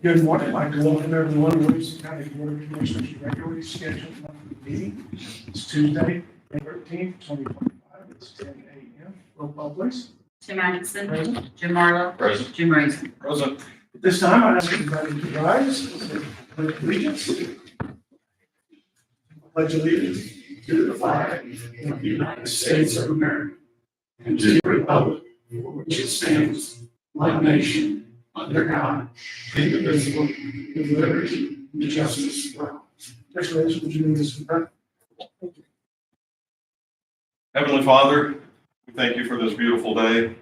Good morning. I'd like to welcome everyone to Williamson County Board of Commissioners' regularly scheduled monthly meeting. It's Tuesday, May 13th, 2025. It's 10 a.m. Roll call, please. Tim Atkinson. Present. Jim Marlowe. Present. Jim Raisin. Present. At this time, I ask everybody to rise. Pledge allegiance. Pledge allegiance to the flag of the United States of America and to the republic for which it stands, one nation, under God, indivisible, with liberty and justice for all. Next, would you lead us in prayer? Thank you. Heavenly Father, we thank you for this beautiful day,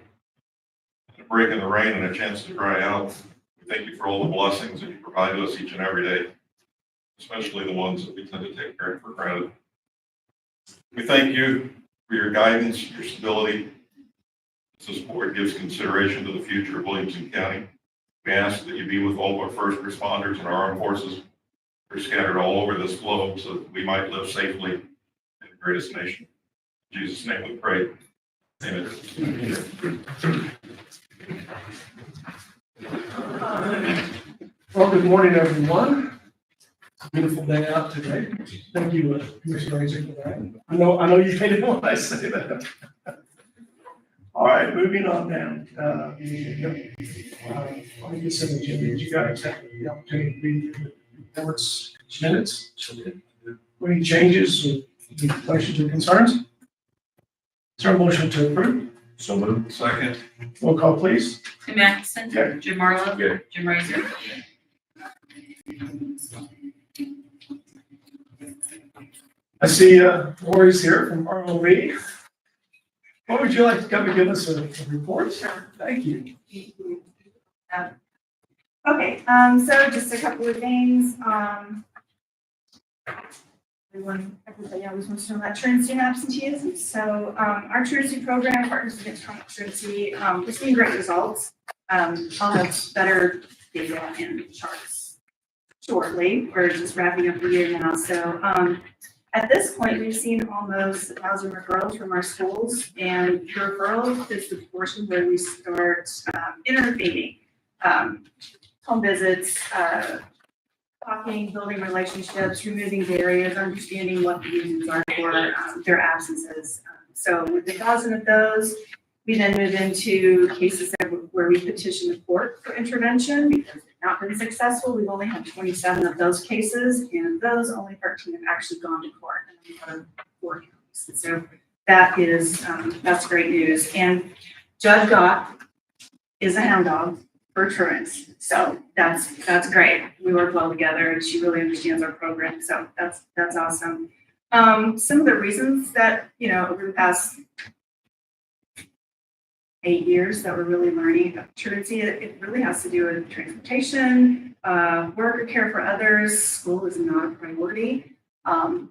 a break in the rain and a chance to cry out. We thank you for all the blessings that you provide to us each and every day, especially the ones that we tend to take for granted. We thank you for your guidance, your stability. As this board gives consideration to the future of Williamson County, we ask that you be with all of our first responders and our armed forces. They're scattered all over this globe so that we might live safely in the greatest nation. In Jesus' name we pray. Amen. Well, good morning, everyone. It's a beautiful day out today. Thank you, Commissioner Raisin, for that. I know you hate it when I say that. All right, moving on down. Let me get some agenda. You guys have the opportunity to read the reports, minutes. Any changes, any questions or concerns? Is there a motion to approve? So moved. Second. Roll call, please. Tim Atkinson. Yeah. Jim Marlowe. Yeah. Jim Raisin. I see Lori's here from ROV. What would you like to come and give us a report? Sure. Thank you. Okay, so just a couple of things. Everybody always wants to know about truancy and absenteeism. So our truancy program, Partners Against Truancy, we're seeing great results. I'll have better data and charts shortly. We're just wrapping up the year now. So at this point, we've seen almost 1,000 referrals from our schools, and the referral is the portion where we start intervening. Home visits, talking, building relationships, removing barriers, understanding what the reasons are for their absences. So with 1,000 of those, we then move into cases where we petition the court for intervention because they've not been successful. We've only had 27 of those cases, and of those, only 13 have actually gone to court, and we've had 4 counties. So that is that's great news. And Judge Gott is a hound dog for truants, so that's great. We work well together, and she really understands our program, so that's awesome. Some of the reasons that over the past 8 years that we're really learning about truancy, it really has to do with transportation, work or care for others. School is not a priority.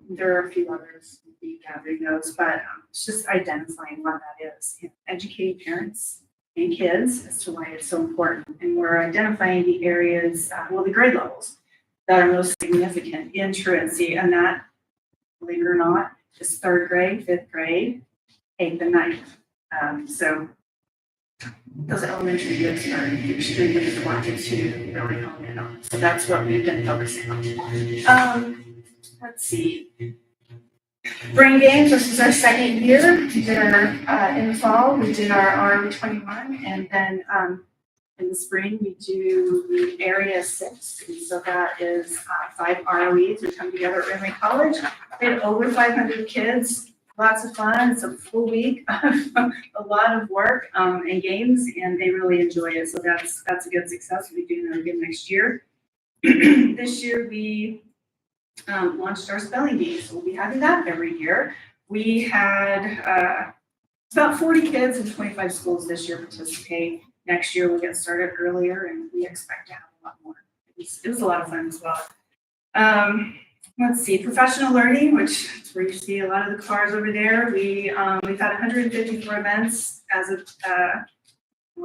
There are a few others, gathering those, but it's just identifying what that is. Educating parents and kids as to why it's so important. And we're identifying the areas, the grade levels that are most significant in truancy. And that, believe it or not, is 3rd grade, 5th grade, 8th and 9th. So those elementary groups are extremely important to really hone in on. So that's what we've been focusing on. Let's see. Brain games, this is our 2nd year. They're in the fall, we did our RM21, and then in the spring, we do the Area 6. And so that is 5 ROEs who come together at Emory College. We had over 500 kids, lots of fun. It's a full week of a lot of work and games, and they really enjoy it. So that's a good success. We'll be doing that again next year. This year, we launched our spelling bee, so we'll be having that every year. We had about 40 kids in 25 schools this year participate. Next year we'll get started earlier, and we expect to have a lot more. It was a lot of fun as well. Let's see, professional learning, which is where you see a lot of the cars over there. We've had 154 events as of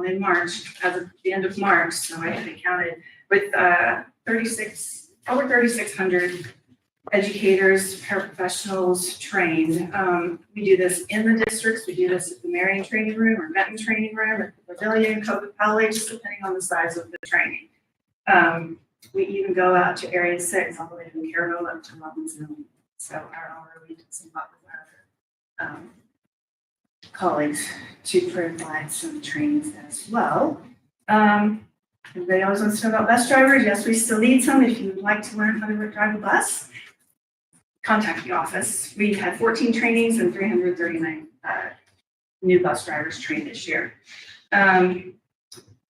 in March, as of the end of March, so I haven't counted, with over 3,600 educators, paraprofessionals trained. We do this in the districts. We do this at the Marion Training Room or Benton Training Room, at the Pavilion, Coca College, depending on the size of the training. We even go out to Area 6, all the way from Carroll up to Robbinsville. So our hourly does a lot with our colleagues to provide some trainings as well. Everybody always wants to know about bus drivers. Yes, we still need some. If you would like to learn how to drive a bus, contact the office. We've had 14 trainings and 339 new bus drivers trained this year.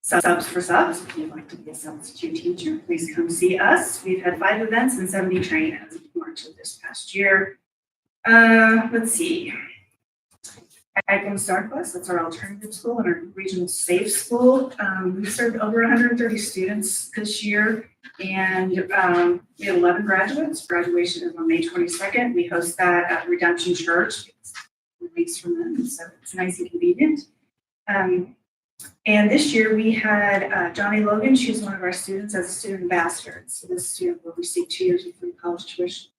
Subs for subs, if you'd like to be a substitute teacher, please come see us. We've had 5 events and 70 trained as of March of this past year. Let's see. Icon Star Quest, that's our alternative school and our regional safe school. We served over 130 students this year, and we have 11 graduates. Graduation is on May 22nd. We host that at Redemption Church. It's 2 weeks from then, so it's nice and convenient. And this year we had Johnny Logan. She's one of our students as a student ambassador. So this student will receive 2 years of free college tuition.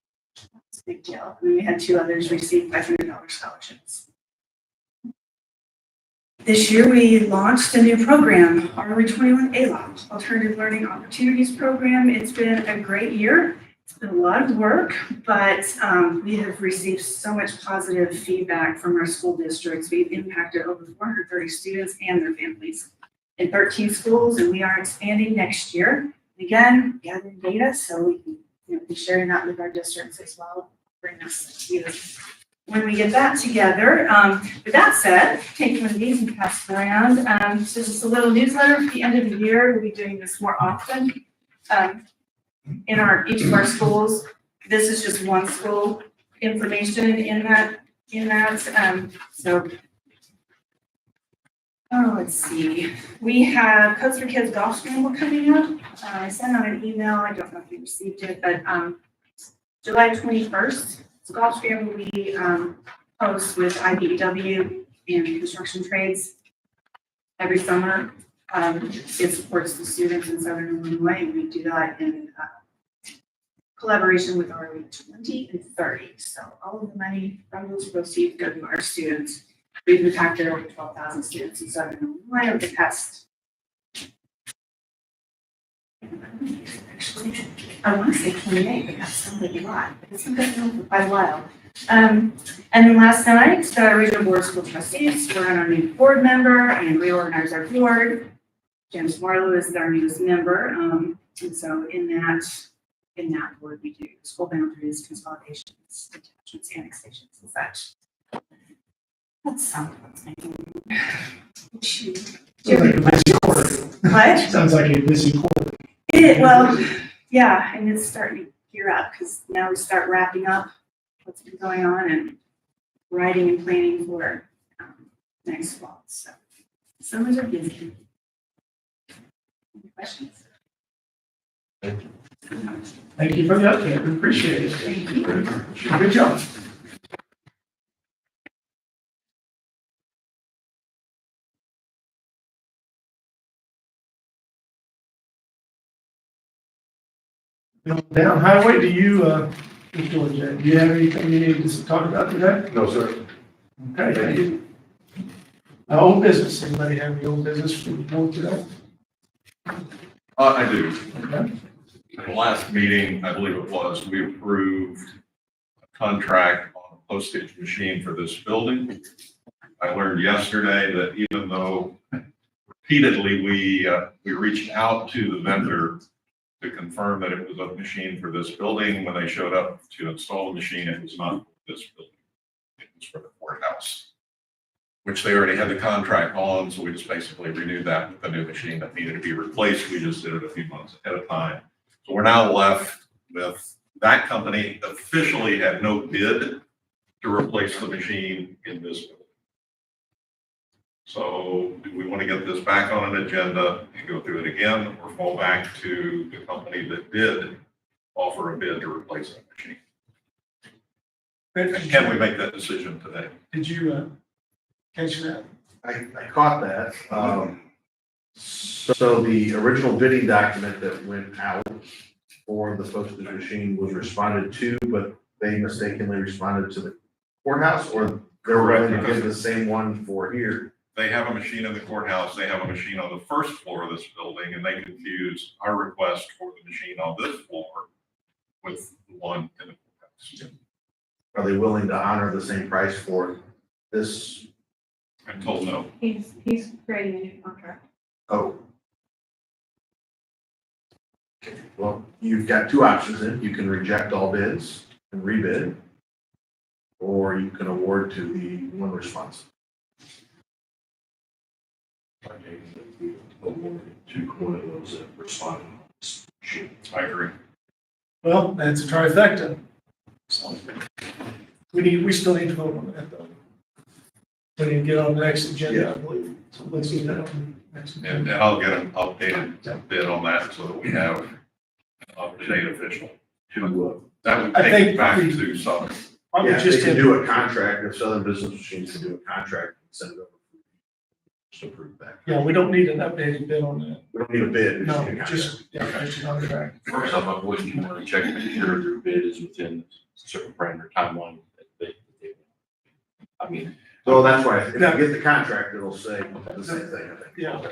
That's a big deal. And we had 2 others receive $500 scholarships. This year, we launched a new program, ROE21 ALOP, Alternative Learning Opportunities Program. It's been a great year. It's been a lot of work, but we have received so much positive feedback from our school districts. We've impacted over 430 students and their families in 13 schools, and we are expanding next year. Again, gathering data so we can be sharing that with our districts as well. Bring us to you when we get that together. With that said, take one of these and pass it around. So just a little newsletter at the end of the year. We'll be doing this more often in each of our schools. This is just one school information in that. Let's see. We have Codes for Kids Golf Scramble coming up. I sent out an email. I don't know if you received it, but July 21st. So Golf Scramble we host with IBEW and construction trades every summer. It supports the students in Southern Illinois, and we do that in collaboration with ROE20 and 30. So all of the money from those proceeds go to our students. We've impacted over 12,000 students in Southern Illinois over the past. Actually, I want to say 28, but that sounds like a lot. But it's been going on for quite a while. And then last night, the Regional Board of School Trustees were on our new board member and reorganized our board. James Marlowe is our newest member. And so in that board, we do school boundaries, consolidations, attachments, annexations, and such. That's what's making Sounds like a busy quarter. What? Sounds like a busy quarter. Well, yeah, and it's starting to gear up because now we start wrapping up what's been going on and writing and planning for next fall. So summers are busy. Any questions? Thank you for the update. We appreciate it. Thank you. Good job. Down highway, do you, Mr. do you have anything you need to talk about today? No, sir. Okay, thank you. Old business, anybody have any old business to report today? I do. Okay. At the last meeting, I believe it was, we approved a contract on a postage machine for this building. I learned yesterday that even though repeatedly we reached out to the vendor to confirm that it was a machine for this building, when they showed up to install the machine, it was not for this building. It was for the courthouse, which they already had the contract on, so we just basically renewed that with a new machine that needed to be replaced. We just did it a few months ahead of time. So we're now left with that company officially had no bid to replace the machine in this building. So do we want to get this back on an agenda and go through it again, or fall back to the company that did offer a bid to replace that machine? And can we make that decision today? Did you catch that? I caught that. So the original bidding document that went out for the postage machine was responded to, but they mistakenly responded to the courthouse, or they were going to give the same one for here. they have a machine in the courthouse, they have a machine on the first floor of this building, and they confuse our request for the machine on this floor with the one in the courthouse. Are they willing to honor the same price for this? I'm told no. He's creating a new contract. Oh. Okay, well, you've got two options then. You can reject all bids and rebid, or you can award to the one response. To one of those that responded on this sheet. I agree. Well, that's a trifecta. So we still need to vote on that though. We need to get on the next agenda, I believe. So let's do that on the next And agenda. I'll get an updated bid on that so that we have an up-to-date official. That would I take think it back we- to Southern. Probably Yeah, just they can hit- do a contract, if Southern Business Machines can do a contract and send it over. Just approve that. Yeah, we don't need an updated bid on that. We don't need a bid. we No, need a contract. just, yeah, just a contract. First off, I wouldn't want to check to make sure their bid is within a certain parameter timeline that they. I mean, So that's why, if you get the contract, it'll say the same thing, I think. Yeah.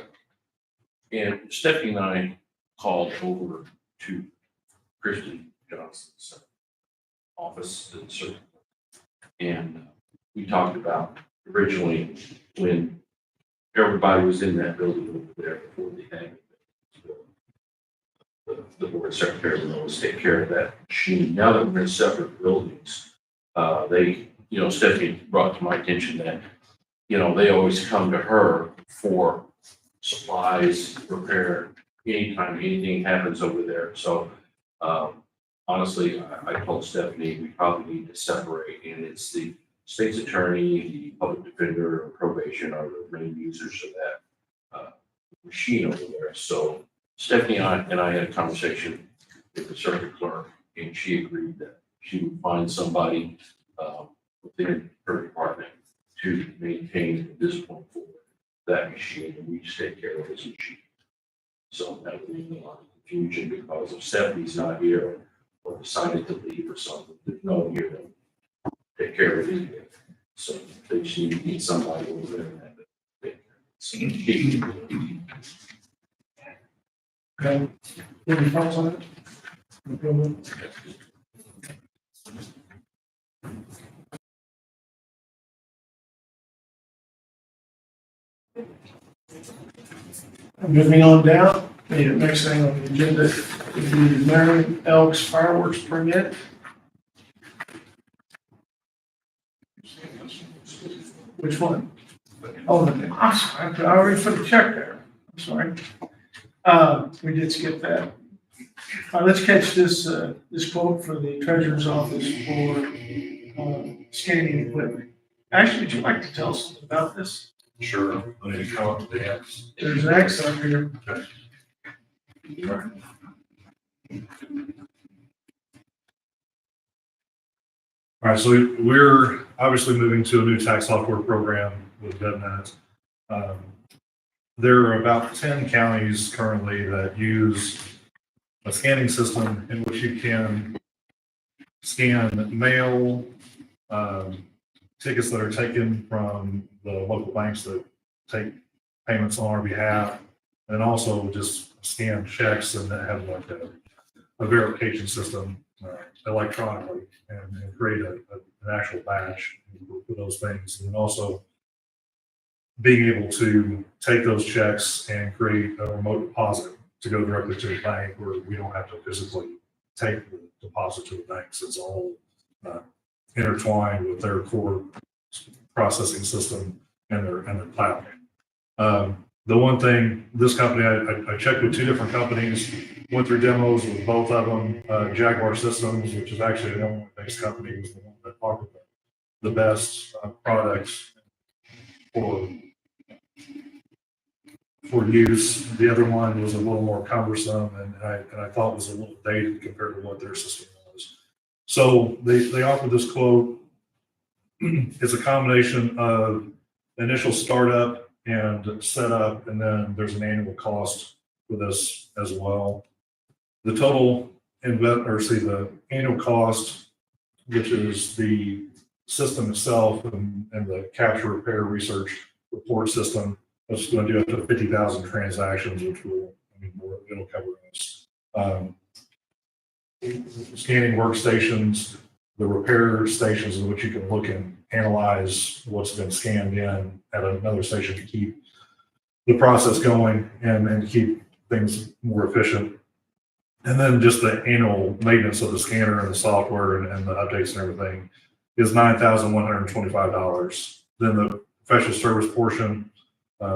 and Stephanie and I called over to Kristen Johnson's office in Circle. And we talked about originally when everybody was in that building over there before they had it. The board secretary will always take care of that machine. Now that we're in separate buildings, Stephanie brought to my attention that, they always come to her for supplies, repair, anytime anything happens over there. So, honestly, I told Stephanie we probably need to separate, and it's the state's attorney, the public defender, or probation are the main users of that machine over there. So Stephanie and I had a conversation with the circuit clerk, and she agreed that she would find somebody within her department to maintain at this point forward that machine, and we just take care of this machine. So that would leave a lot of confusion because if Stephanie's not here or decided to leave or something, there's no one here to take care of it. So they just need to get somebody over there and have it take care of it. Okay. Any thoughts on it? Okay. Moving on down, the next thing on the agenda is the Marion Elks fireworks permit. Which one? Oh, I'm sorry, I already put a check there. I'm sorry. We did skip that. Let's catch this quote for the treasurer's office for scanning equipment. Ashley, would you like to tell us something about this? Sure. Let me come up to the X. There's an X up here. All right, so we're obviously moving to a new tax software program with DevNet. There are about 10 counties currently that use a scanning system in which you can scan mail, tickets that are taken from the local banks that take payments on our behalf, and also just scan checks and have like a verification system electronically and create an actual batch for those things. And also being able to take those checks and create a remote deposit to go directly to the bank where we don't have to physically take the deposit to the banks. It's all intertwined with their core processing system and their cloud. The one thing, this company, I checked with two different companies, went through demos with both of them. Jaguar Systems, which is actually an Illinois-based company, was the one that offered the best products for use. The other one was a little more cumbersome, and I thought was a little dated compared to what their system was. So they offered this quote. It's a combination of initial startup and setup, and then there's an annual cost for this as well. The total the annual cost, which is the system itself and the capture, repair, research, report system. It's going to do up to 50,000 transactions, which will, it'll cover us. Scanning workstations, the repair stations in which you can look and analyze what's been scanned in at another station to keep the process going and to keep things more efficient. And then just the annual maintenance of the scanner and the software and the updates and everything is $9,125. Then the professional service portion,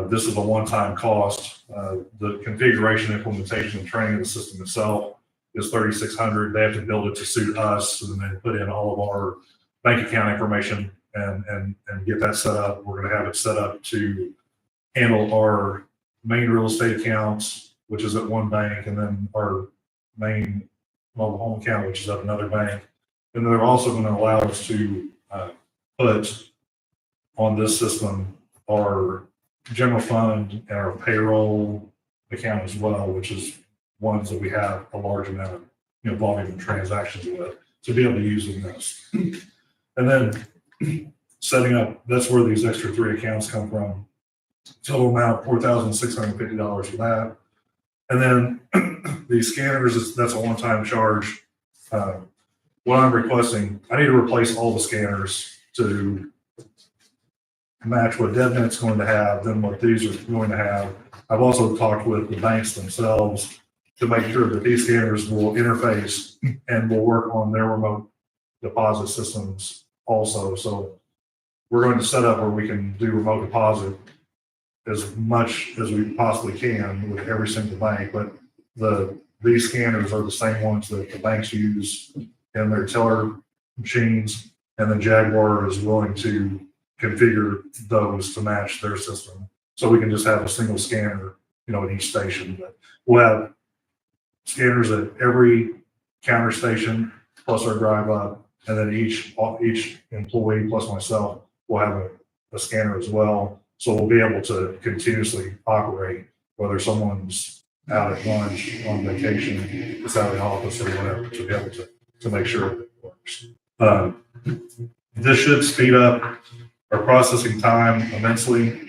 this is a one-time cost. The configuration, implementation, and training of the system itself is $3,600. They have to build it to suit us, and then put in all of our bank account information and get that set up. We're going to have it set up to handle our main real estate accounts, which is at one bank, and then our main mobile home account, which is at another bank. And they're also going to allow us to put on this system our general fund and our payroll account as well, which is ones that we have a large amount of volume of transactions with, to be able to use in this. And then setting up, that's where these extra 3 accounts come from. Total amount $4,650 for that. And then the scanners, that's a one-time charge. What I'm requesting, I need to replace all the scanners to match what DevNet's going to have, then what these are going to have. I've also talked with the banks themselves to make sure that these scanners will interface and will work on their remote deposit systems also. So we're going to set up where we can do remote deposit as much as we possibly can with every single bank, but these scanners are the same ones that the banks use in their teller machines, and then Jaguar is willing to configure those to match their system. So we can just have a single scanner, at each station. But we'll have scanners at every counter station plus our drive up, and then each employee plus myself will have a scanner as well. So we'll be able to continuously operate, whether someone's out at lunch, on vacation, it's out of the office or whatever, to be able to make sure it works. This should speed up our processing time immensely.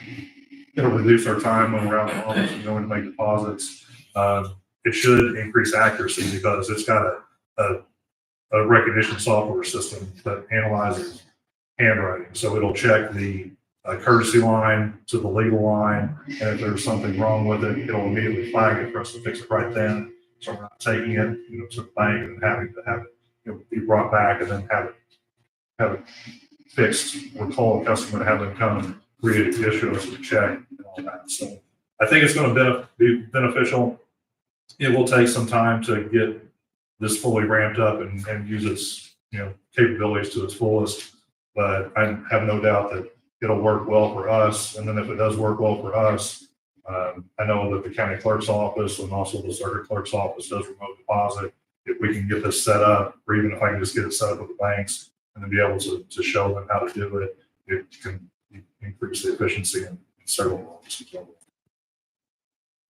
It'll reduce our time when we're out in the office and going to make deposits. It should increase accuracy because it's got a recognition software system that analyzes handwriting. So it'll check the courtesy line to the legal line, and if there's something wrong with it, it'll immediately flag it for us to fix it right then. So we're not taking it, to the bank and having to have it, be brought back and then have it fixed. We'll call a customer to have them come and reissue us a check and all that. So I think it's going to be beneficial. It will take some time to get this fully ramped up and use its capabilities to its fullest, but I have no doubt that it'll work well for us. And then if it does work well for us, I know that the county clerk's office and also the circuit clerk's office does remote deposit. If we can get this set up, or even if I can just get it set up with the banks and then be able to show them how to do it, it can increase the efficiency in several ways.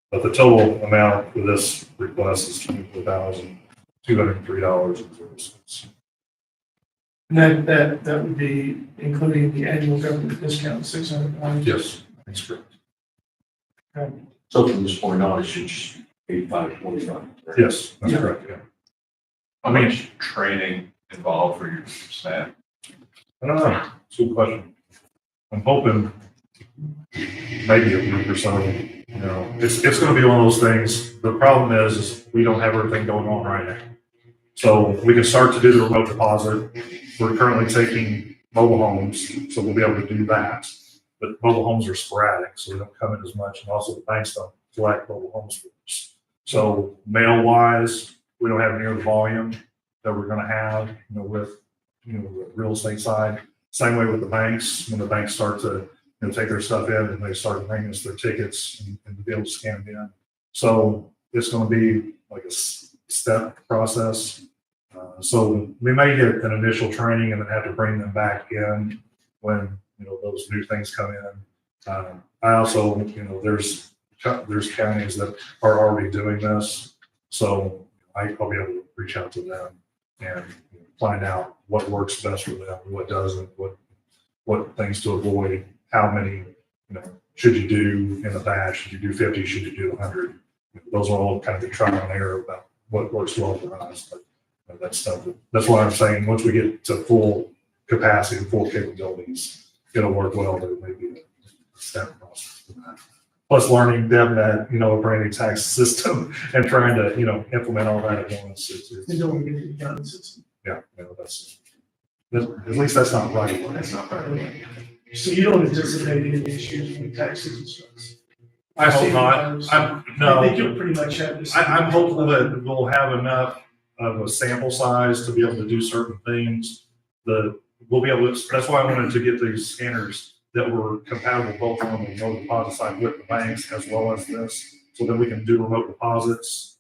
But the total amount for this request is $24,203.06. And that would be including the annual government discount, $600. Yes, that's correct. So from this point on, it should just be $525. Yes, that's Yeah. correct, yeah. How much training involved for your staff? I don't know, it's a good question. I'm hoping maybe a week or so, it's gonna be one of those things. The problem is we don't have everything going on right now. So we can start to do the remote deposit. We're currently taking mobile homes, so we'll be able to do that. But mobile homes are sporadic, so they don't come in as much, and also the banks don't collect mobile homes for us. So mail-wise, we don't have near the volume that we're gonna have, with, the real estate side. Same way with the banks. When the banks start to, take their stuff in and they start bringing us their tickets and to be able to scan them in. So it's gonna be like a step process. So we may get an initial training and then have to bring them back in when, those new things come in. I also, there's counties that are already doing this. So I'll be able to reach out to them and find out what works best for them, what doesn't, what things to avoid, how many should you do in the batch, should you do 50, should you do 100? Those are all kind of the trial and error about what works well for us. But that's stuff. That's why I'm saying once we get to full capacity, full capabilities, it'll work well. But it may be a step process for that. Plus learning DevNet, a brand new tax system and trying to, implement all that at once. You don't want to get it done. Yeah, at least that's not right. That's not right. So you don't anticipate any issues with taxes and stuff? I hope not. I think you'll pretty much have this. I'm hopeful that we'll have enough of a sample size to be able to do certain things. We'll be able to, that's why I wanted to get these scanners that were compatible both on the remote deposit side with the banks as well as this, so that we can do remote deposits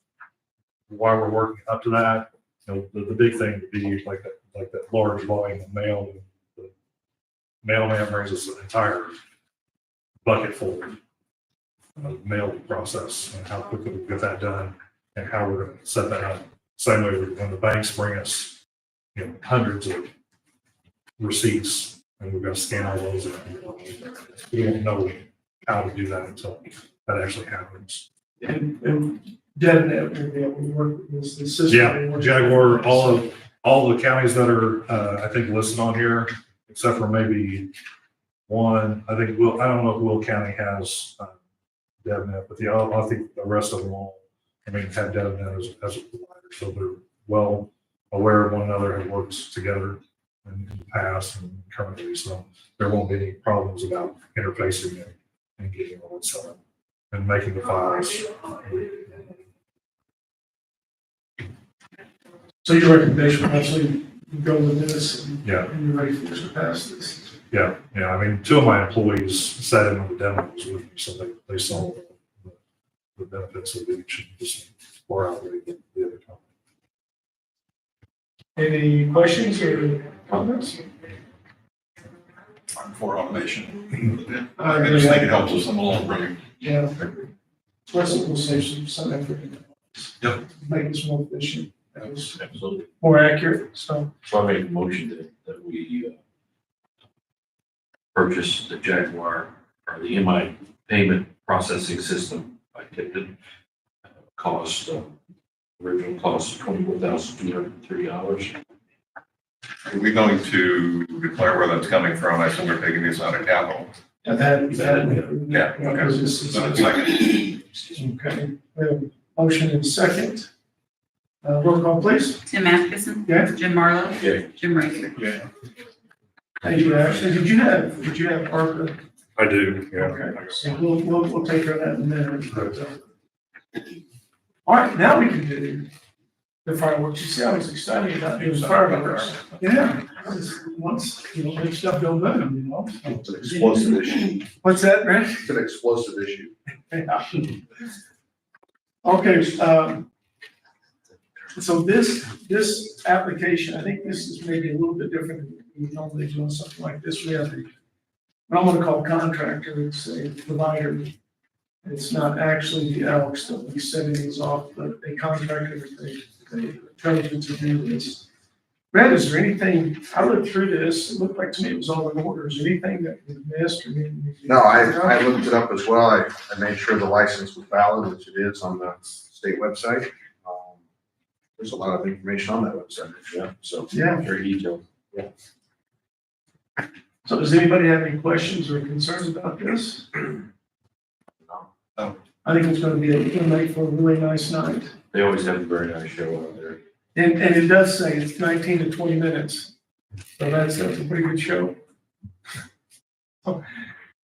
while we're working up to that. The big thing would be like that large volume of mail. The mailman brings us an entire bucket full of mail process and how quickly we get that done and how we're going to set that up. Same way when the banks bring us, hundreds of receipts and we've got to scan all those. We don't know how to do that until that actually happens. And DevNet will be able to work with this system. Yeah, Jaguar, all the counties that are, I think listed on here, except for maybe one, I don't know if Will County has DevNet, but I think the rest of them all, have DevNet as a provider. So they're well aware of one another, have worked together in the past and currently. So there won't be any problems about interfacing and getting all that set up and making the files. So your recommendation would actually go with this and Yeah. you're ready for us to pass this? Yeah. I mean, two of my employees sat in on the demos with me, so they saw the benefits of each and just far outweigh the other company. Any questions or comments? I'm for automation. I just think it helps us in the long run. Yeah. Plus it will save some effort. Yep. Make this more efficient, Absolutely. more accurate, so. So I make a motion that we purchase the Jaguar or the MI payment processing system by Tipton. Original cost $24,230. Are we going to declare where that's coming from? I assume we're taking this out of capital. I've had. Yeah, okay. So second. Okay, we have a motion and a second. Roll call, please. Tim Atkinson. Yeah. Jim Marlowe. Yeah. Jim Raker. Yeah. Thank you, Ashley. Did you have ARPA? I do, Okay, so we'll take care of that in a minute. But, all right, now we can do the fireworks. You see, I was excited about doing fireworks. Yeah, once, make stuff go boom, It's an explosive issue. What's that, Rich? It's an explosive issue. Okay, so this application, I think this is maybe a little bit different than we normally do on something like this. We have what I'm gonna call contractor, it's a provider. It's not actually the Elks that we setting these off, but a contractor, they chosen to do this. Brad, is there anything, I looked through this, it looked like to me it was all in order. Is there anything that we missed or anything? No, I looked it up as well. I made sure the license was valid, which it is on the state website. There's a lot of information on that website. Yeah. So Yeah. very detailed. So does anybody have any questions or concerns about this? No. I think it's gonna make for a really nice night. They always have a very nice show out there. And it does say it's 19 to 20 minutes. So that's a pretty good show.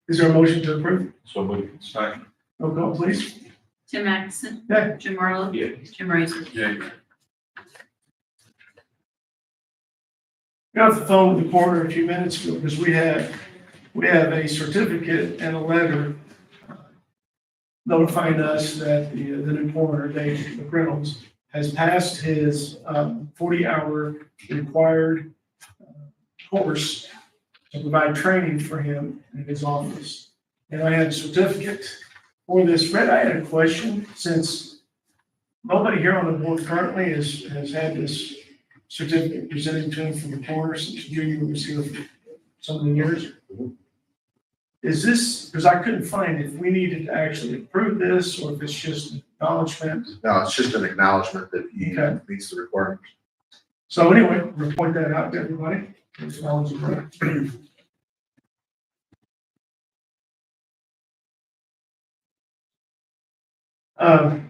Is there a motion to approve? So we Second. Roll call, please. Tim Atkinson. Yeah. Jim Marlowe. Yeah. Jim Raker. Yeah. Got off the phone with the coroner a few minutes ago because we have a certificate and a letter notifying us that the new coroner, Dave McReynolds, has passed his 40-hour required course to provide training for him in his office. And I had a certificate for this. Fred, I had a question, since nobody here on the board currently has had this certificate presented to him from the coroner since you were here for so many years. is this, because I couldn't find if we needed to actually approve this or if it's just acknowledgement. No, it's just an acknowledgement that he Okay. meets the requirements. So anyway, we'll point that out to everybody. Acknowledgement.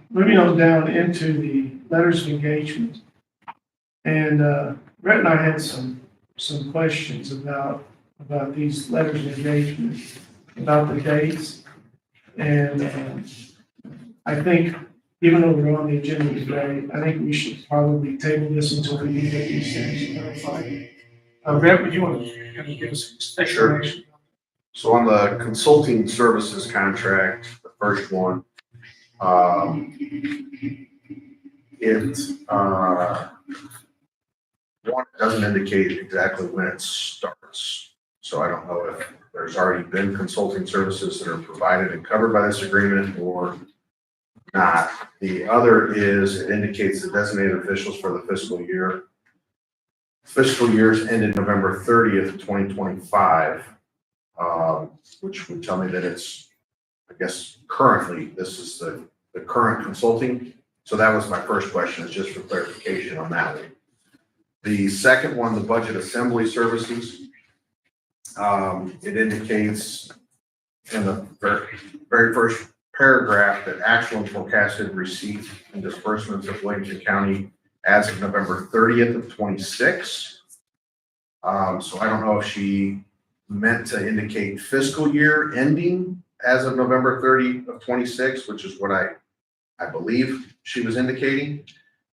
Moving on down into the letters of engagement. And Brett and I had some questions about these letters of engagement, about the dates. And I think, even though we're on the agenda today, I think we should probably table this until we can get these things clarified. Brett, would you want to kind of give us an Sure. explanation? So on the consulting services contract, the first one, one, it doesn't indicate exactly when it starts. So I don't know if there's already been consulting services that are provided and covered by this agreement or not. The other is it indicates the designated officials for the fiscal year. Fiscal years ended November 30th, 2025, which would tell me that it's, I guess, currently, this is the current consulting. So that was my first question, is just for clarification on that one. The second one, the budget assembly services, it indicates in the very first paragraph that actual and forecasted receipts and disbursements of Williamson County as of November 30th of 26. So I don't know if she meant to indicate fiscal year ending as of November 30 of 26, which is what I believe she was indicating.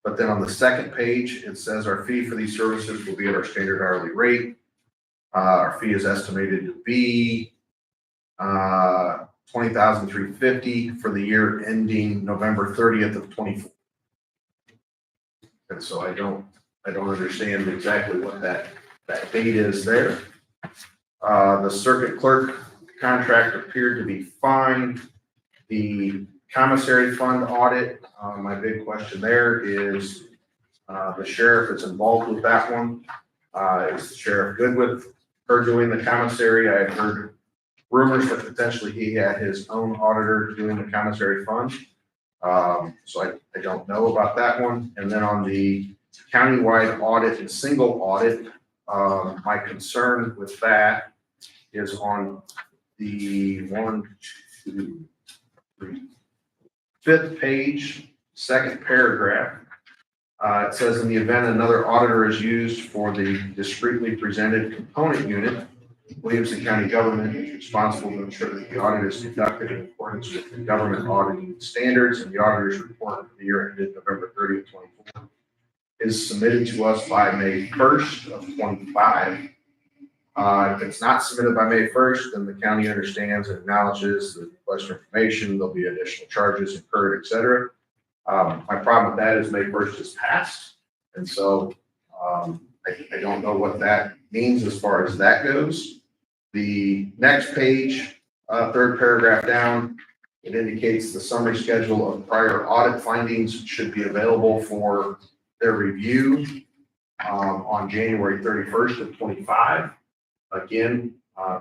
But then on the second page, it says our fee for these services will be at our standard hourly rate. Our fee is estimated to be $20,350 for the year ending November 30th of 24. And so I don't understand exactly what that date is there. The circuit clerk contract appeared to be fine. The commissary fund audit, my big question there is the sheriff is involved with that one. Is the sheriff good with her doing the commissary? I had heard rumors that potentially he had his own auditor doing the commissary fund. So I don't know about that one. And then on the countywide audit and single audit, my concern with that is on the 5th page, second paragraph. It says in the event another auditor is used for the discreetly presented component unit, Williamson County government is responsible to ensure that the audit is conducted in accordance with the government auditing standards, and the auditor's report for the year ended November 30th, 24 is submitted to us by May 1st of 25. If it's not submitted by May 1st, then the county understands and acknowledges the request for information. There'll be additional charges incurred, et cetera. My problem with that is May 1st is passed. And so I don't know what that means as far as that goes. The next page, third paragraph down, it indicates the summary schedule of prior audit findings should be available for their review on January 31st of 25. Again,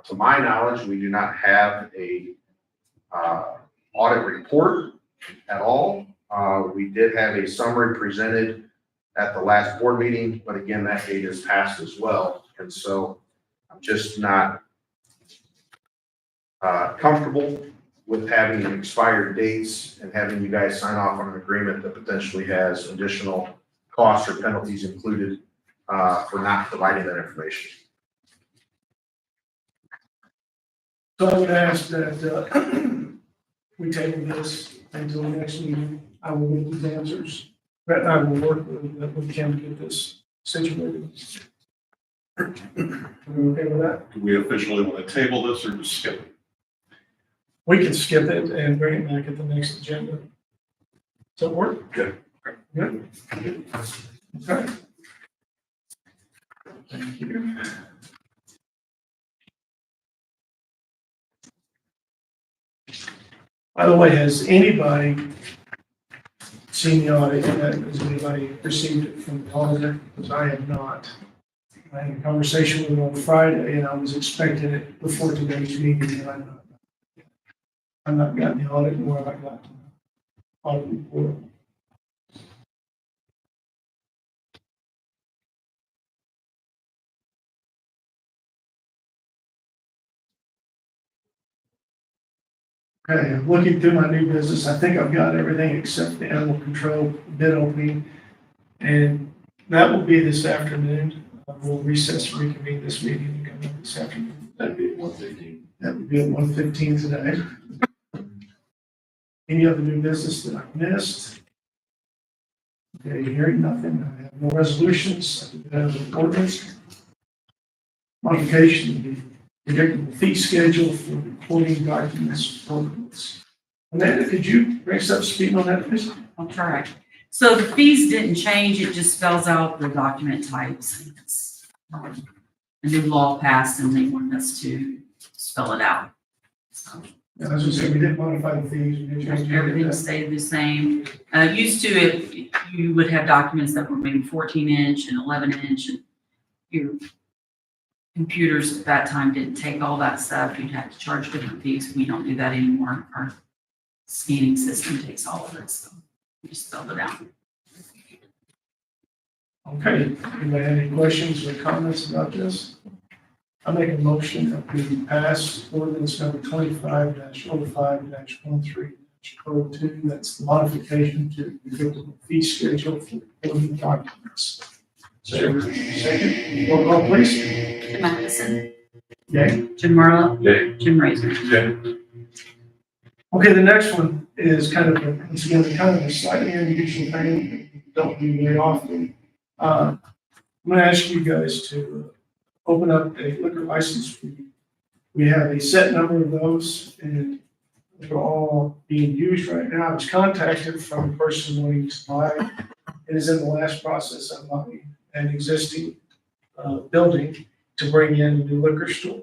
to my knowledge, we do not have a audit report at all. We did have a summary presented at the last board meeting, but again, that date is passed as well. And so I'm just not comfortable with having expired dates and having you guys sign off on an agreement that potentially has additional costs or penalties included for not providing that information. So I would ask that we table this until the next meeting. I will get these answers. Brett and I will work with Kim to get this situated. Are we okay with that? Do we officially want to table this or just skip it? We can skip it and bring it back at the next agenda. Does that work? Good. Good? Okay. Thank you. By the way, has anybody seen the audit yet? Has anybody received it from the auditor? Because I have not. I had a conversation with him on Friday, and I was expecting it before today's meeting, and I'm not gotten the audit, nor have I got the audit report. Okay, looking through my new business, I think I've got everything except the animal control bid opening. And that will be this afternoon. We'll recess, reconvene this meeting and come back this afternoon. That'd be 1:15. That would be at 1:15 today. Any other new business that I missed? Okay, hearing nothing. I have no resolutions. I have an ordinance. Modification of the predictable fee schedule for recording documents. Programs. Amanda, could you bring us up to speed on that, please? I'll try. So the fees didn't change, it just spells out the document types. It's, a new law passed and they wanted us to spell it out. So I was gonna say, we didn't modify the fees. We didn't change everything anything. stayed the same. Used to it, you would have documents that were maybe 14-inch and 11-inch, and your computers at that time didn't take all that stuff. You'd have to charge different fees. We don't do that anymore. Our scanning system takes all of it, so we just spelled it out. Okay, anybody have any questions or comments about this? I make a motion that we pass ordinance number 25-05-13-02. That's the modification to the predictable fee schedule for recording documents. Second, roll call please. Jim Matheson, Yay. Jim Marlowe, Yeah. Jim Razor. Okay, the next one is kind of, once again, kind of a slightly unusual thing we don't do very often. I'm gonna ask you guys to open up a liquor license fee. We have a set number of those, and they're all being used right now. I was contacted from a person wanting to buy. It is in the last process of buying an existing building to bring in a new liquor store.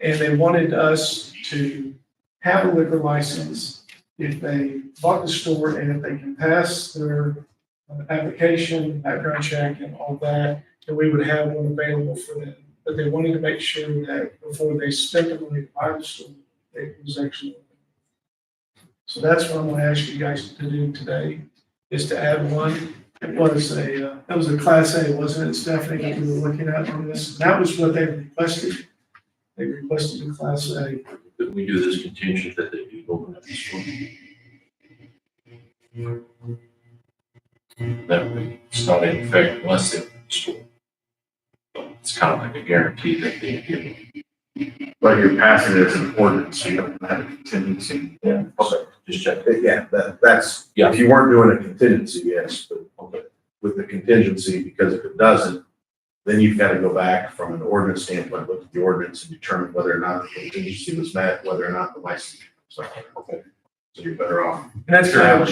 And they wanted us to have a liquor license if they bought the store and if they can pass their application, background check and all that, then we would have one available for them. But they wanted to make sure that before they spent the money to buy the store, it was actually. So that's what I'm gonna ask you guys to do today, is to add one. It was a Class A, wasn't it, Stephanie, that we were looking at on this? That was what they requested. They requested a Class A. But we do this contingent that they do open up the store. That way, it's not in effect unless they open the store. It's kind of like a guarantee that they give them. But you're passing it as an ordinance, so you don't have a contingency. Yeah. Okay, just check. Yeah, that's, Yeah. if you weren't doing a contingency, yes, but with the contingency, because if it doesn't, then you've got to go back from an ordinance standpoint, look at the ordinance and determine whether or not the contingency was met, whether or not the license. So, okay, so you're better off. And that's kind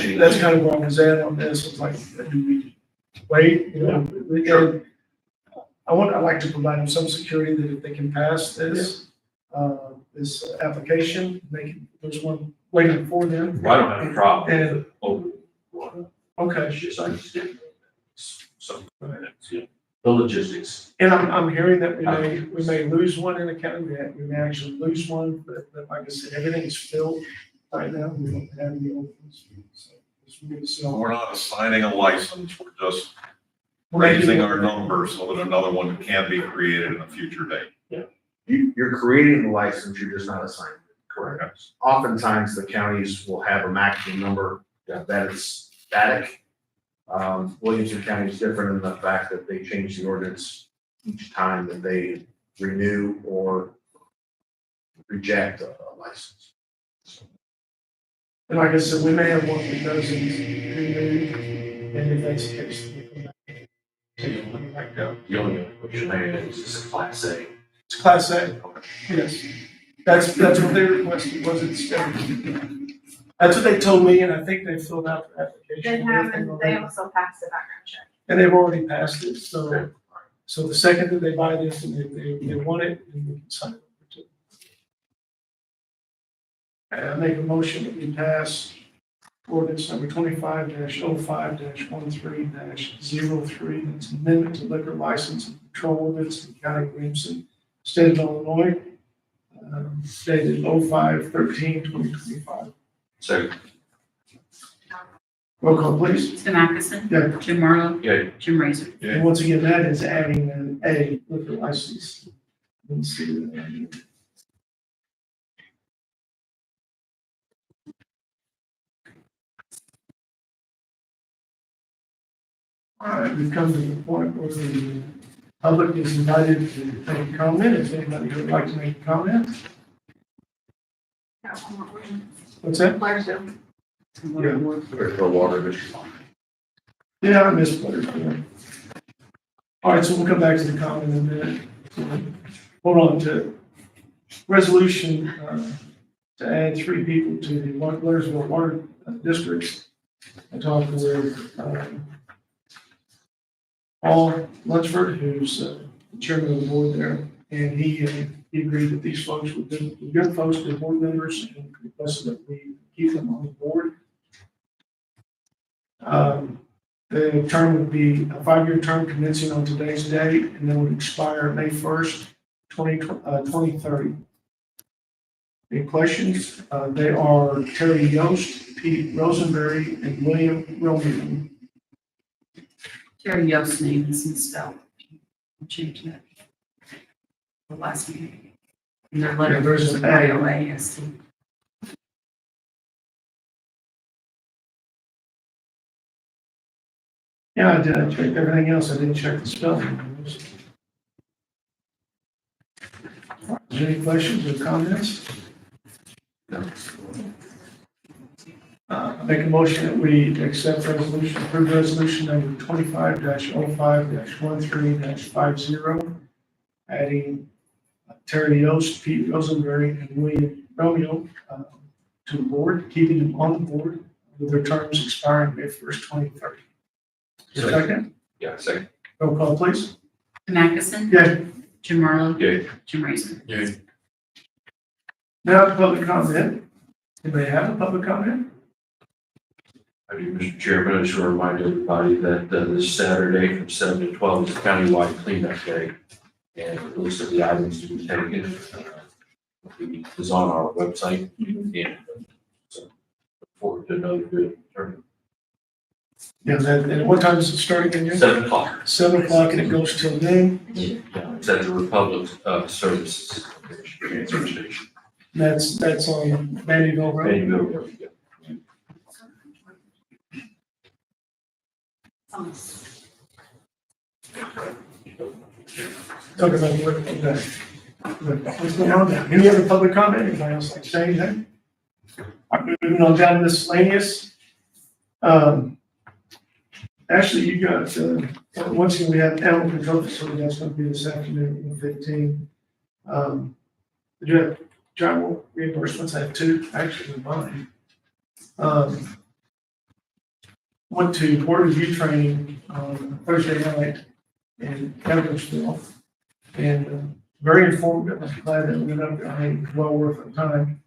of where I was at on this. It's like, do we wait? You know, Sure. I'd like to provide them some security that if they can pass this, this application, there's one waiting for them. Well, I don't have a problem with And- it open one. Okay. It's just, I just didn't. So, you know, the logistics. And I'm hearing that we may lose one in the county. We may actually lose one, but like I said, everything is filled right now. We don't have any opens. So it's really So we're not assigning a license, we're just We're making- raising our number so that another one can be created in a future date. You're creating the license, you're just not assigning it. Correct. Oftentimes, the counties will have a maximum number that is static. Williamson County is different in the fact that they change the ordinance each time that they renew or reject a license. And like I said, we may have one that doesn't renew, and if that's the case, we come back. Take the money back down. The only other question I had is this a Class A? It's Class A, yes. That's what they requested, was it? That's what they told me, and I think they filled out the application. They have, and they also passed the background check. And they've already passed it, so the second that they buy this and they want it, then we can sign it over to them. I make a motion that we pass Ordinance number 25-05-13-03. That's amendment to liquor license and control ordinance in the County of Williamson, State of Illinois, dated 05/13/2025. Second. Roll call, please. Tim Atkinson. Yeah. Jim Marlowe. Yeah. Jim Razor. And once again, that is adding an A liquor license. Let's see. All right, we've come to the point where the public is invited to make a comment. If anybody would like to make a comment, what's that? There's no water issue. Yeah, I missed Blairsville. All right, so we'll come back to the comment in a minute. Hold on to resolution to add 3 people to the Blairsville Water District. I talked with Paul Lunsford, who's the chairman of the board there, and he agreed that these folks were good folks, good board members, and requested that we keep them on the board. The term would be a 5-year term commencing on today's date, and then would expire May 1st, 2030. Any questions? They are Terry Yost, Pete Rosenberry, and William Romeo. Terry Yost's name is misspelled. I'll change that. The last name. And their letter Yeah, there's is an A. IOAST. Yeah, I did. I checked everything else. I didn't check the spelling. Is there any questions or comments? Make a motion that we accept resolution, approve resolution number 25-05-13-50, adding Terry Yost, Pete Rosenberry, and William Romeo to the board, keeping them on the board with their terms expiring May 1st, 2030. Second, Yeah, second. roll call, please. Tim Atkinson. Yeah. Jim Marlowe. Yeah. Jim Razor. Yeah. Now, public comment. Anybody have a public comment? I do, Mr. Chairman. I just want to remind everybody that this Saturday from 7 to 12 is countywide cleanup day. And the list of the items to be taken is on our website. And so look forward to another good turn. Yeah, and what time is it starting again? 7 o'clock. 7 o'clock, and it goes till noon. It's at the Republic Services Transfer Station. That's on Vandyville Road. Vandyville Road, yeah. Talk about what, okay. What's going on now? Any other public comment? Anybody else like to say anything? All right, moving on down to miscellaneous. Actually, you got, once again, we have animal control facility, that's going to be this afternoon at 15. Did you have travel reimbursements? I have 2, actually, in mine. Went to board review training on Thursday night in Edwardsville, and very informative. I'm glad that we went up there. I think it was well worth the time.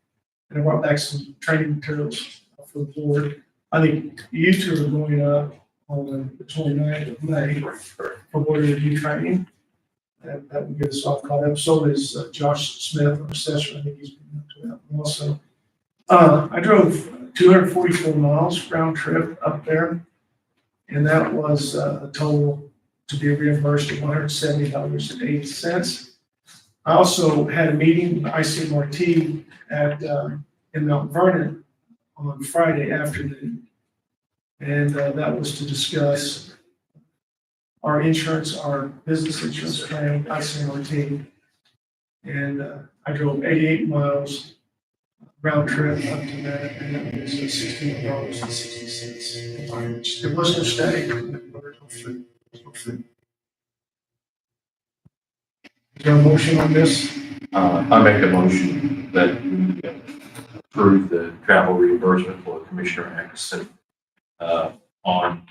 And I brought back some training materials for the board. I think you 2 are going up on the 29th of May for board review training. That would get us off caught up. So is Josh Smith, our assessor. I think he's been up to that one also. I drove 244 miles round trip up there, and that was a total to be reimbursed of $170.80. I also had a meeting with ICMRT in Mount Vernon on Friday afternoon, and that was to discuss our insurance, our business insurance claim, ICMRT, and I drove 88 miles round trip up to that, and that was $16.60. It was no stay. Is there a motion on this? I make a motion that we approve the travel reimbursement for Commissioner Atkinson on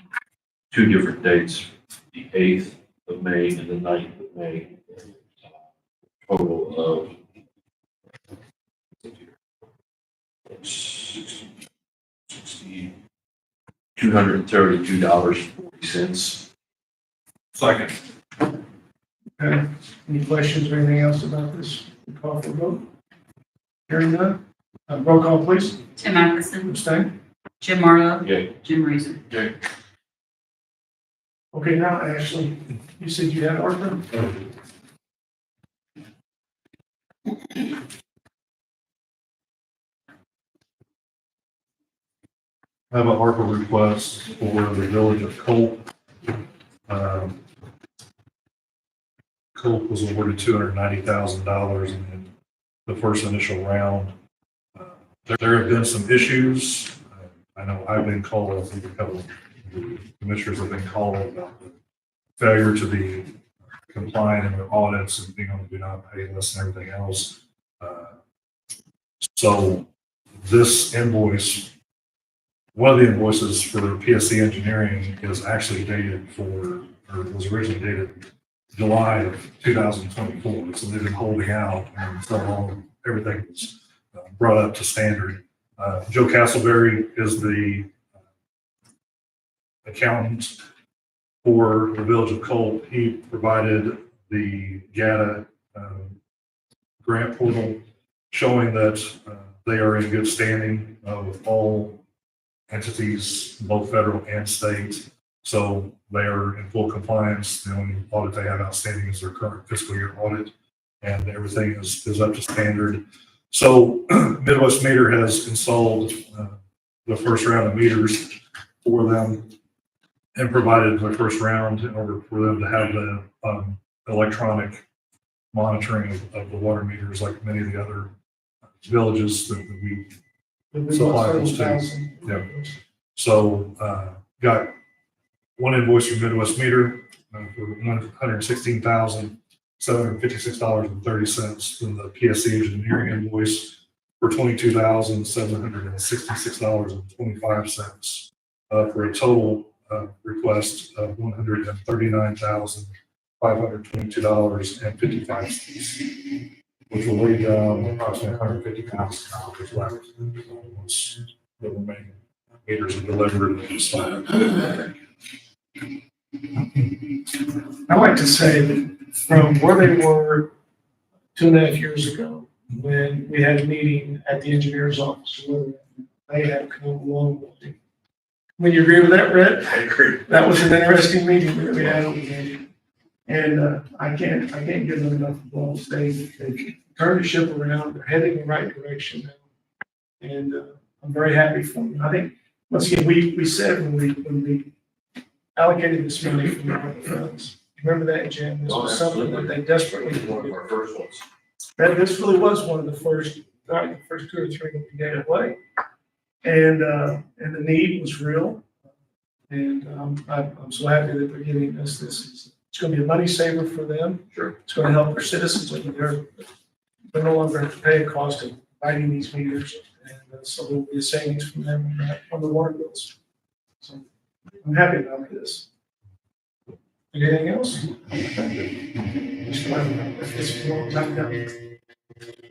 2 different dates, the 8th of May and the 9th of May. Total of $232.40. Second. Okay, any questions or anything else about this? Call for vote. Hearing none. Roll call, please. Tim Atkinson, Abstain. Jim Marlowe, Yay. Jim Reeser. Okay, now, Ashley, you said you had ARPA? I have an ARPA request for the village of Colt. Colt was awarded $290,000 in the first initial round. There have been some issues. I know I've been called, I think a couple of the commissioners have been called about the failure to be compliant in their audits and being on the do not pay list and everything else. So this invoice, one of the invoices for PSC engineering is actually dated or was originally dated July of 2024. So they've been holding out and so long, everything was brought up to standard. Joe Castleberry is the accountant for the village of Colt. He provided the GATA grant portal showing that they are in good standing with all entities, both federal and state. So they are in full compliance. The only audit they have outstanding is their current fiscal year audit, and everything is up to standard. So Midwest Meter has installed the first round of meters for them and provided the first round in order for them to have the electronic monitoring of the water meters like many of the other villages that we supply those to. Yeah. So got one invoice from Midwest Meter for $116,756.30, and the PSC engineering invoice for $22,766.25, for a total request of $139,522.55, which will leave approximately $150,000 left once the remaining meters are delivered and installed. I like to say that from where they were 2.5 years ago, when we had a meeting at the engineer's office, where they have come a long way. When you agree with that, Brett? I agree. That was an interesting meeting that we had over there. And I can't give them enough applause. They turned the ship around. They're heading in the right direction now. And I'm very happy for them. I think, once again, we said when we allocated this money from the ARPA funds. Remember that, Jim? This was something that they desperately One of wanted. our first ones. This really was one of the first, the first 2 or 3 that we gave away. And the need was real. And I'm so happy that they're giving us this. It's going to be a money saver for them. Sure. It's going to help their citizens. They're no longer have to pay a cost of lighting these meters. And so there will be a savings from them on the water bills. So I'm happy about this. Anything else?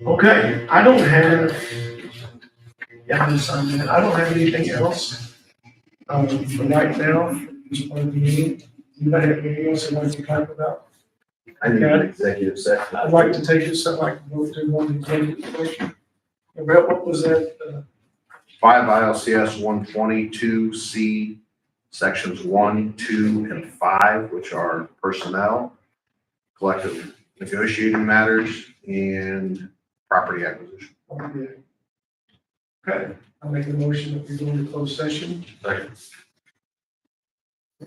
Okay, I don't have, I don't have anything else for right now. Just want to be, anybody have anything else they'd like to talk about? I need an executive session. I'd like to take this, I'd like to go to one executive session. And Brett, what was that? 5 ILCS 122C, sections 1, 2, and 5, which are personnel, collective negotiating matters, and property acquisition. Okay, I'll make a motion that we go into closed session. Second.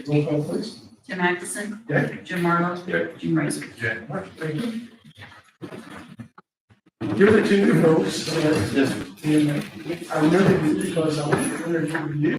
Roll call, please. Tim Atkinson, Yeah. Jim Marlowe, Yeah. Jim Reeser. All right, thank you. Give it to you, folks. And I remember you because I was interviewing you.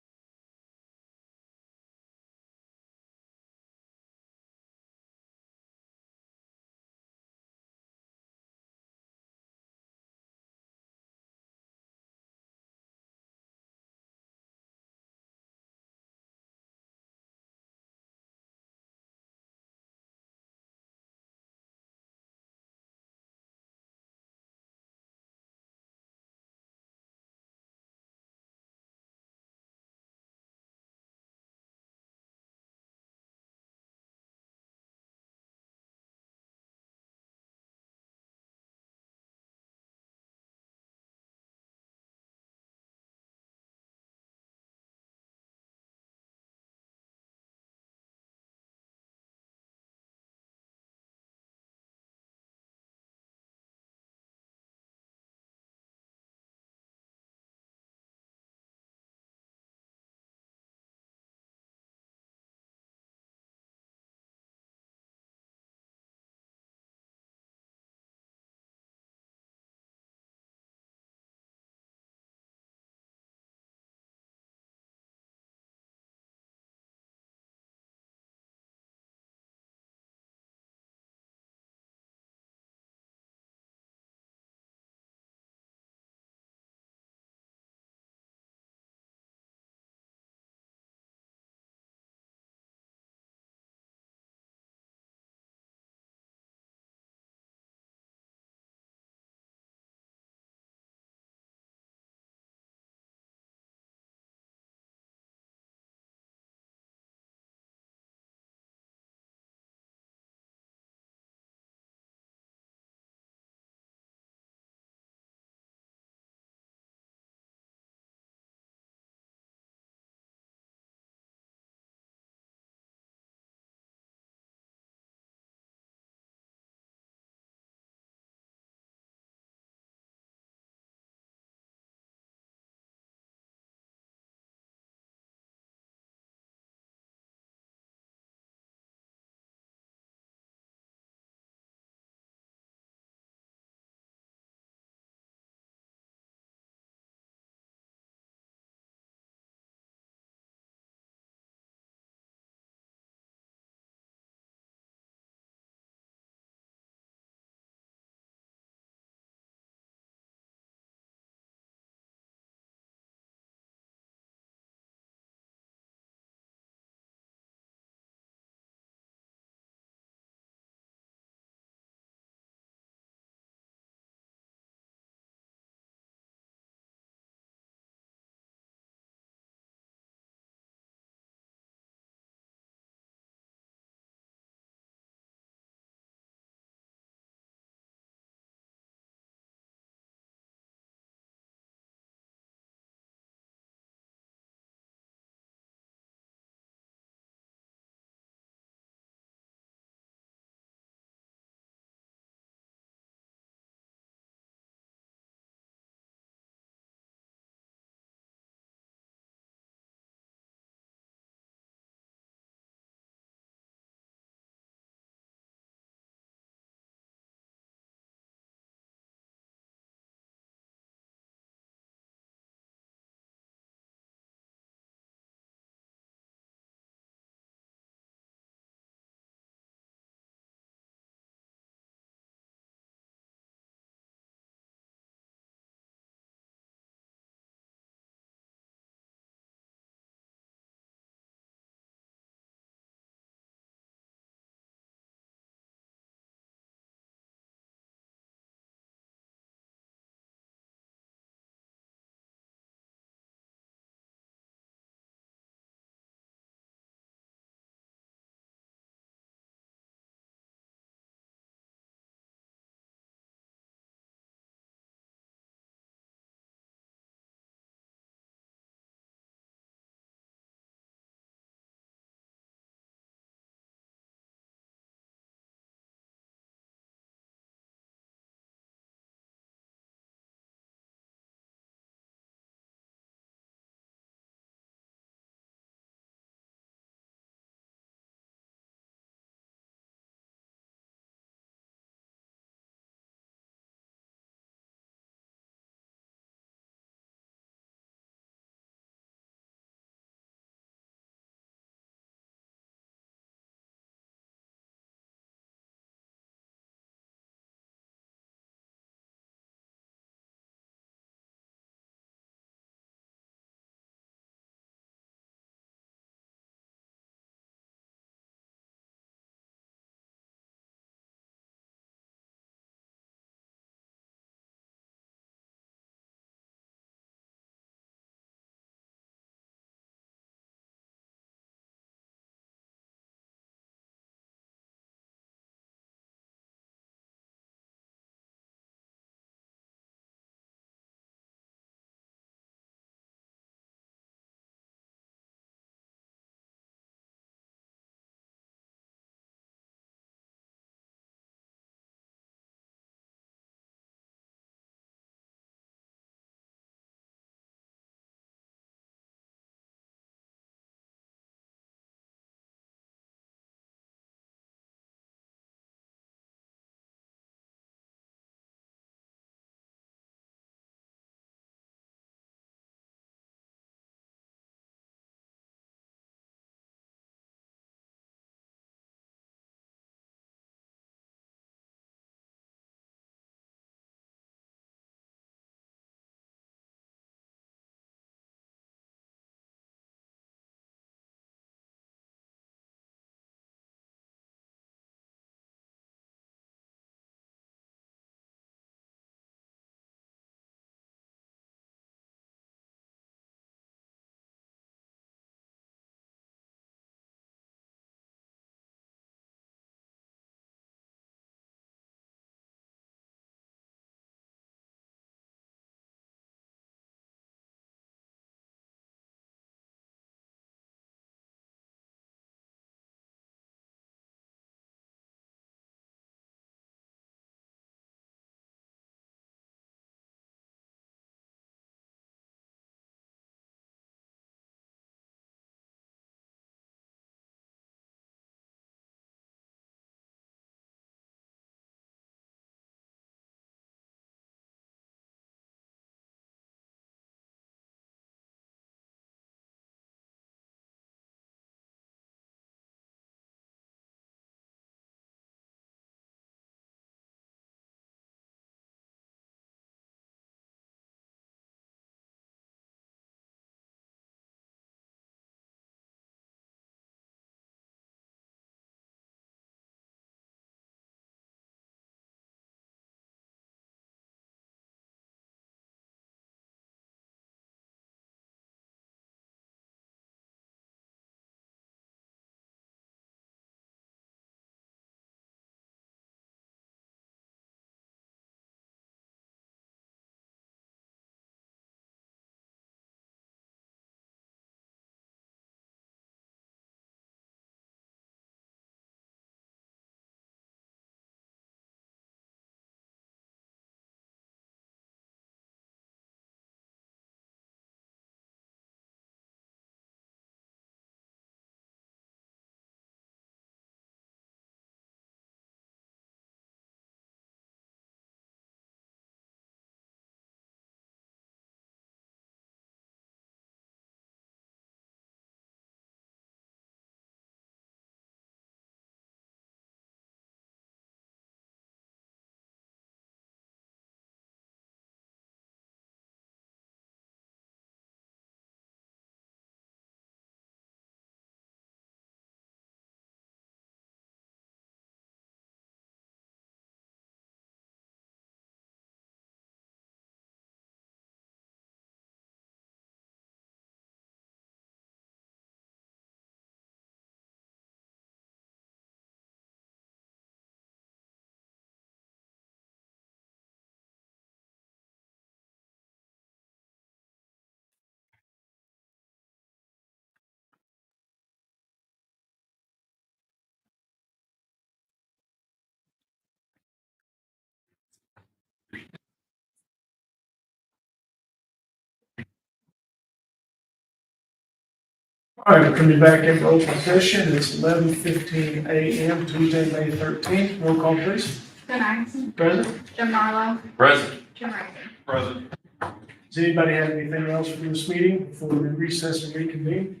All right, we're coming back into open session. It's 11:15 a.m. Tuesday, May 13th. Roll call, please. Ben Isaacson, Present. Jim Marlowe, Present. Jim Riser. Present. Does anybody have anything else for this meeting before we recess and reconvene?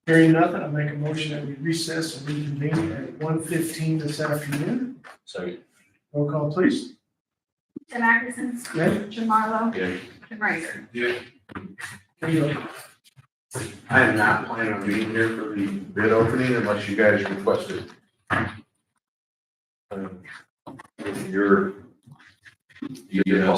Hearing nothing, I make a motion that we recess and reconvene at 1:15 this afternoon. So, Roll call, please. Ben Isaacson, Yeah. Jim Marlowe, yeah. Jim Riser. There you go. I am not planning on being here for the bid opening unless you guys request it. Your, you know,